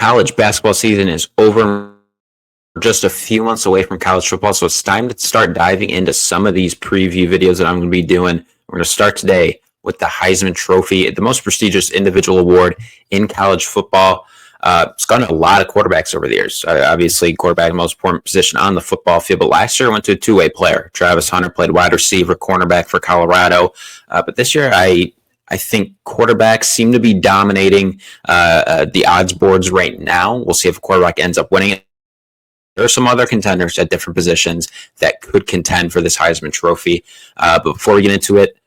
college basketball season is over. We're just a few months away from college football, so it's time to start diving into some of these preview videos that I'm going to be doing. We're going to start today with the Heisman Trophy, the most prestigious individual award in college football. It's gone to a lot of quarterbacks over the years. Obviously, quarterback, the most important position on the football field. But last year, it went to a two-way player. Travis Hunter played wide receiver, cornerback for Colorado. But this year, I think quarterbacks seem to be dominating the odds boards right now. We'll see if a quarterback ends up winning it. There are some other contenders at different positions that could contend for this Heisman Trophy. But before we get into it,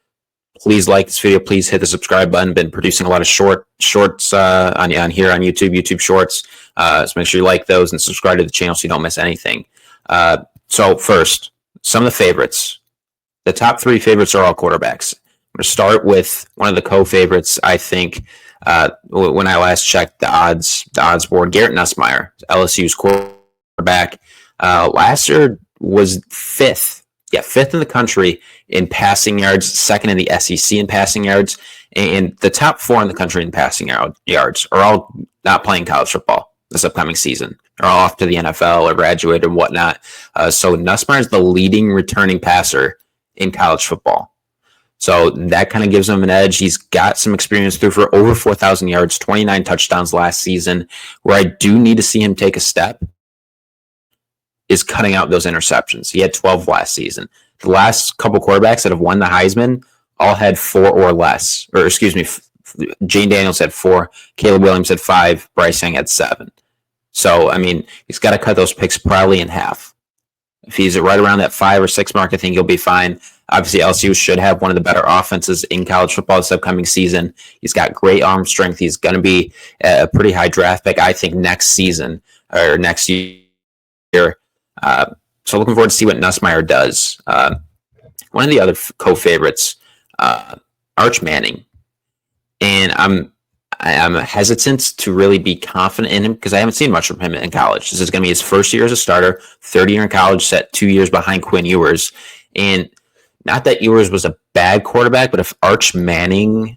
please like this video. Please hit the subscribe button. Been producing a lot of shorts on here on YouTube Shorts. So make sure you like those and subscribe to the channel so you don't miss anything. So first, some of the favorites. The top three favorites are all quarterbacks. I'm going to start with one of the co-favorites. I think when I last checked the odds board, Garrett Nussmeier, LSU's quarterback, last year was fifth in the country in passing yards, second in the SEC in passing yards, and the top four in the country in passing yards are all not playing college football this upcoming season. They're all off to the NFL or graduated and whatnot. So Nussmeier is the leading returning passer in college football. So that kind of gives him an edge. He's got some experience through for over 4,000 yards, 29 touchdowns last season. Where I do need to see him take a step is cutting out those interceptions. He had 12 last season. The last couple quarterbacks that have won the Heisman all had 4 or less. Or excuse me, Jane Daniels had 4, Caleb Williams had 5, Bryce Young had 7. So, I mean, he's got to cut those picks probably in half. If he's right around that 5 or 6 mark, I think he'll be fine. Obviously, LSU should have one of the better offenses in college football this upcoming season. He's got great arm strength. He's going to be a pretty high draft pick, I think, next season or next year. So looking forward to see what Nussmeier does. One of the other co-favorites, Arch Manning. And I'm hesitant to really be confident in him because I haven't seen much from him in college. This is going to be his first year as a starter, third year in college, set 2 years behind Quinn Ewers. And not that Ewers was a bad quarterback, but if Arch Manning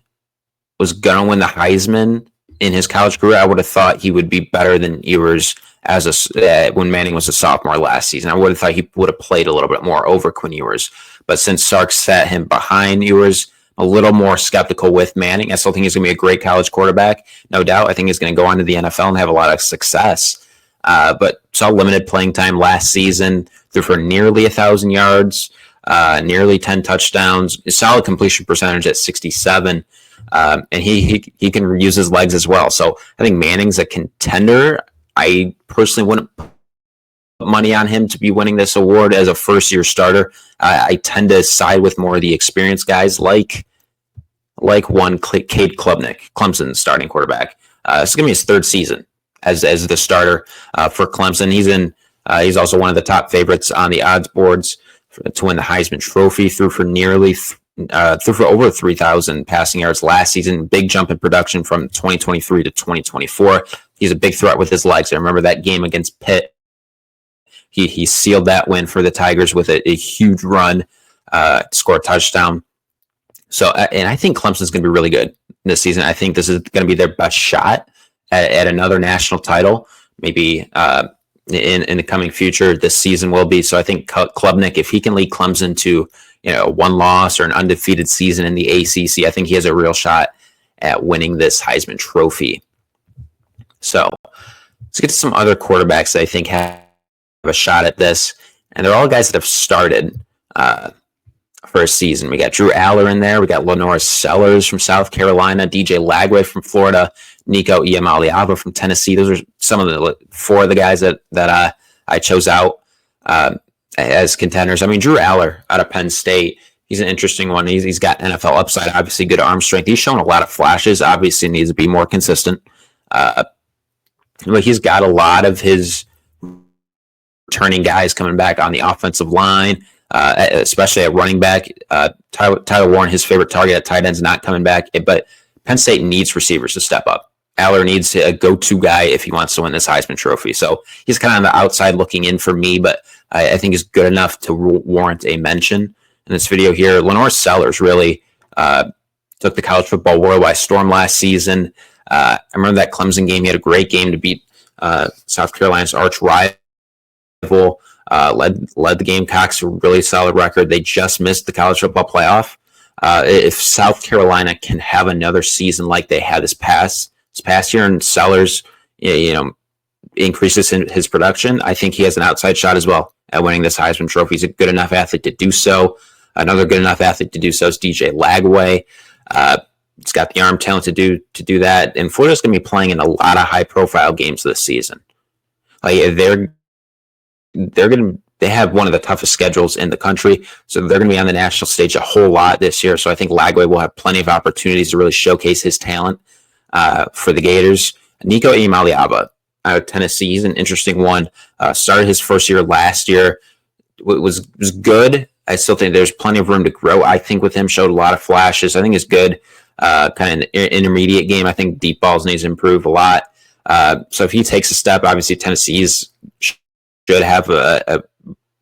was going to win the Heisman in his college career, I would have thought he would be better than Ewers when Manning was a sophomore last season. I would have thought he would have played a little bit more over Quinn Ewers. But since Sark set him behind Ewers, a little more skeptical with Manning. I still think he's going to be a great college quarterback, no doubt. I think he's going to go on to the NFL and have a lot of success. But saw limited playing time last season, threw for nearly 1,000 yards, nearly 10 touchdowns, a solid completion percentage at 67. And he can use his legs as well. So I think Manning's a contender. I personally wouldn't put money on him to be winning this award as a first-year starter. I tend to side with more of the experienced guys like one Cade Klubnik, Clemson's starting quarterback. It's going to be his third season as the starter for Clemson. He's also one of the top favorites on the odds boards to win the Heisman Trophy. Threw for over 3,000 passing yards last season. Big jump in production from 2023 to 2024. He's a big threat with his legs. I remember that game against Pitt. He sealed that win for the Tigers with a huge run, score a touchdown. So, and I think Clemson's going to be really good this season. I think this is going to be their best shot at another national title, maybe in the coming future. This season will be. So I think Klubnik, if he can lead Clemson to one loss or an undefeated season in the ACC, I think he has a real shot at winning this Heisman Trophy. So let's get to some other quarterbacks that I think have a shot at this. And they're all guys that have started for a season. We got Drew Aller in there. We got Lenore Sellers from South Carolina, DJ Lagway from Florida, Nico Iamaleava from Tennessee. Those are some of the 4 of the guys that I chose out as contenders. I mean, Drew Aller out of Penn State, he's an interesting one. He's got NFL upside, obviously good arm strength. He's shown a lot of flashes. Obviously needs to be more consistent. But he's got a lot of his returning guys coming back on the offensive line, especially at running back. Tyler Warren, his favorite target at tight end, is not coming back. But Penn State needs receivers to step up. Aller needs a go-to guy if he wants to win this Heisman Trophy. So he's kind of on the outside looking in for me, but I think he's good enough to warrant a mention in this video here. Lenore Sellers really took the college football world by storm last season. I remember that Clemson game. He had a great game to beat South Carolina's arch rival. Led the Gamecocks to a really solid record. They just missed the college football playoff. If South Carolina can have another season like they had this past year, and Sellers, increases his production, I think he has an outside shot as well at winning this Heisman Trophy. He's a good enough athlete to do so. Another good enough athlete to do so is DJ Lagway. He's got the arm talent to do that. And Florida's going to be playing in a lot of high profile games this season. Like they have one of the toughest schedules in the country, so they're going to be on the national stage a whole lot this year. So I think Lagway will have plenty of opportunities to really showcase his talent for the Gators. Nico Imaliaba out of Tennessee, he's an interesting one. Started his first year last year, was good. I still think there's plenty of room to grow. I think with him, showed a lot of flashes. I think he's good. Kind of an intermediate game. I think deep balls needs to improve a lot. So if he takes a step, obviously Tennessee's should have a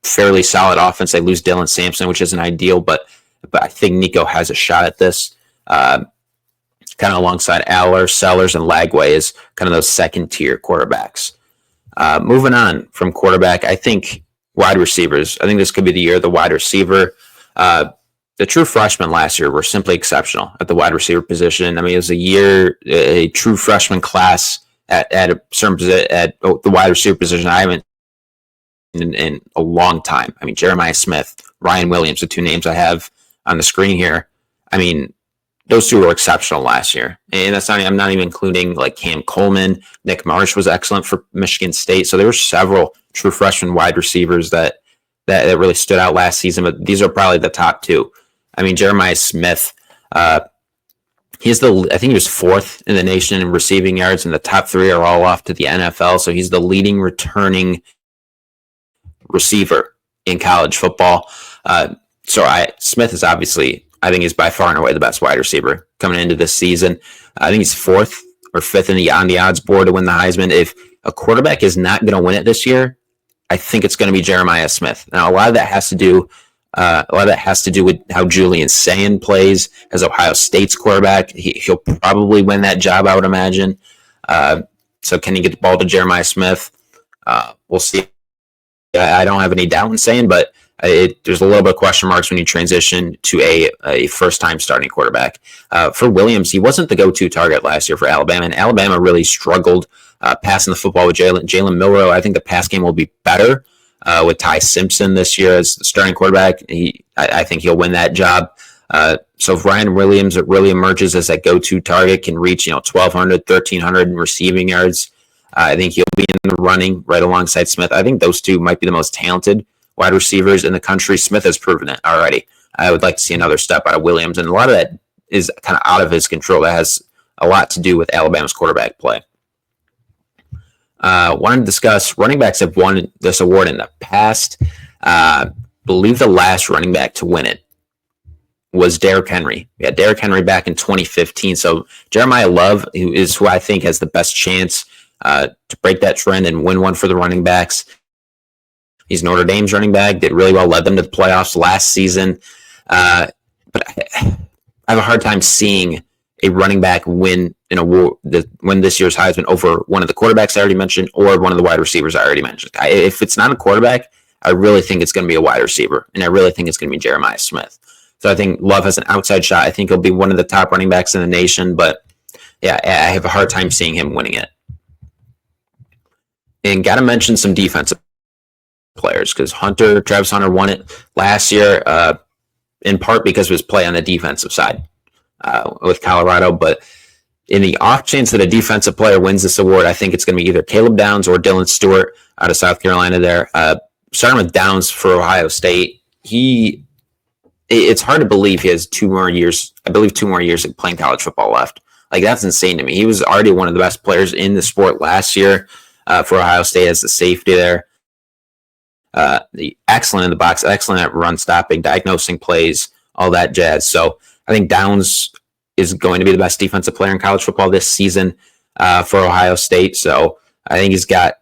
fairly solid offense. They lose Dylan Sampson, which isn't ideal, but I think Nico has a shot at this. Kind of alongside Aller, Sellers, and Lagway is kind of those second-tier quarterbacks. Moving on from quarterback, I think wide receivers. I think this could be the year of the wide receiver. The true freshmen last year were simply exceptional at the wide receiver position. I mean, it was a true freshman class at a certain at the wide receiver position I haven't in a long time. I mean, Jeremiah Smith, Ryan Williams, the two names I have on the screen here. I mean, those two were exceptional last year. And I'm not even including like Cam Coleman. Nick Marsh was excellent for Michigan State. So there were several true freshman wide receivers that really stood out last season, but these are probably the top two. I mean, Jeremiah Smith, I think he was fourth in the nation in receiving yards, and the top three are all off to the NFL. So he's the leading returning receiver in college football. Smith is obviously, I think he's by far and away the best wide receiver coming into this season. I think he's fourth or fifth on the odds board to win the Heisman. If a quarterback is not going to win it this year, I think it's going to be Jeremiah Smith. Now, a lot of that has to do with how Julian Sayin plays as Ohio State's quarterback. He'll probably win that job, I would imagine. So can he get the ball to Jeremiah Smith? We'll see. I don't have any doubt in saying, but there's a little bit of question marks when you transition to a first-time starting quarterback. For Williams, he wasn't the go-to target last year for Alabama, and Alabama really struggled passing the football with Jalen Milroe. I think the pass game will be better with Ty Simpson this year as the starting quarterback. I think he'll win that job. So if Ryan Williams really emerges as that go-to target, can reach 1,200, 1,300 in receiving yards, I think he'll be in the running right alongside Smith. I think those two might be the most talented wide receivers in the country. Smith has proven it already. I would like to see another step out of Williams, and a lot of that is kind of out of his control. That has a lot to do with Alabama's quarterback play. Want to discuss running backs have won this award in the past. Believe the last running back to win it was Derrick Henry. We had Derrick Henry back in 2015. So Jeremiah Love, who I think has the best chance to break that trend and win one for the running backs. He's Notre Dame's running back, did really well, led them to the playoffs last season. But I have a hard time seeing a running back win this year's Heisman over one of the quarterbacks I already mentioned or one of the wide receivers I already mentioned. If it's not a quarterback, I really think it's going to be a wide receiver, and I really think it's going to be Jeremiah Smith. So I think Love has an outside shot. I think he'll be one of the top running backs in the nation, but yeah, I have a hard time seeing him winning it. And got to mention some defensive players, because Travis Hunter won it last year in part because of his play on the defensive side with Colorado. But in the off chance that a defensive player wins this award, I think it's going to be either Caleb Downs or Dylan Stewart out of South Carolina there. Starting with Downs for Ohio State, it's hard to believe he has 2 more years. I believe 2 more years of playing college football left. Like, that's insane to me. He was already one of the best players in the sport last year for Ohio State as the safety there. Excellent in the box, excellent at run stopping, diagnosing plays, all that jazz. So I think Downs is going to be the best defensive player in college football this season for Ohio State. So I think he's got,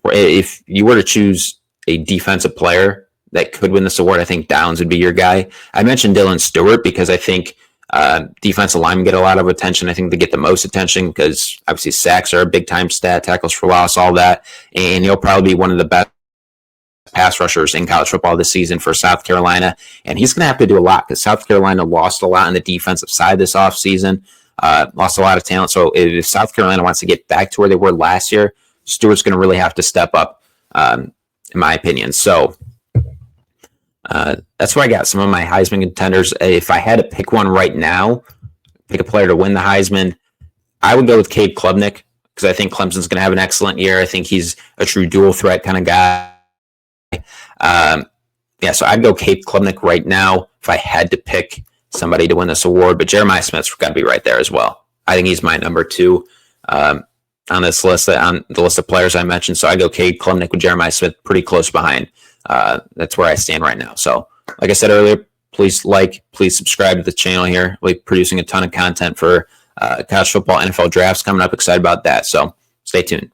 if you were to choose a defensive player that could win this award, I think Downs would be your guy. I mentioned Dylan Stewart because I think Defensive linemen get a lot of attention. I think they get the most attention because obviously sacks are a big time stat, tackles for loss, all that. And he'll probably be one of the best pass rushers in college football this season for South Carolina. And he's going to have to do a lot because South Carolina lost a lot on the defensive side this offseason, lost a lot of talent. So if South Carolina wants to get back to where they were last year, Stewart's going to really have to step up, in my opinion. So that's where I got some of my Heisman contenders. If I had to pick one right now, pick a player to win the Heisman, I would go with Cade Klubnik because I think Clemson's going to have an excellent year. I think he's a true dual threat kind of guy. So I'd go Cade Klubnik right now if I had to pick somebody to win this award. But Jeremiah Smith's got to be right there as well. I think he's my number 2 on this list, on the list of players I mentioned. So I go Cade Klubnik with Jeremiah Smith pretty close behind. That's where I stand right now. So like I said earlier, please subscribe to the channel here. We're producing a ton of content for college football, NFL drafts coming up. Excited about that. So stay tuned.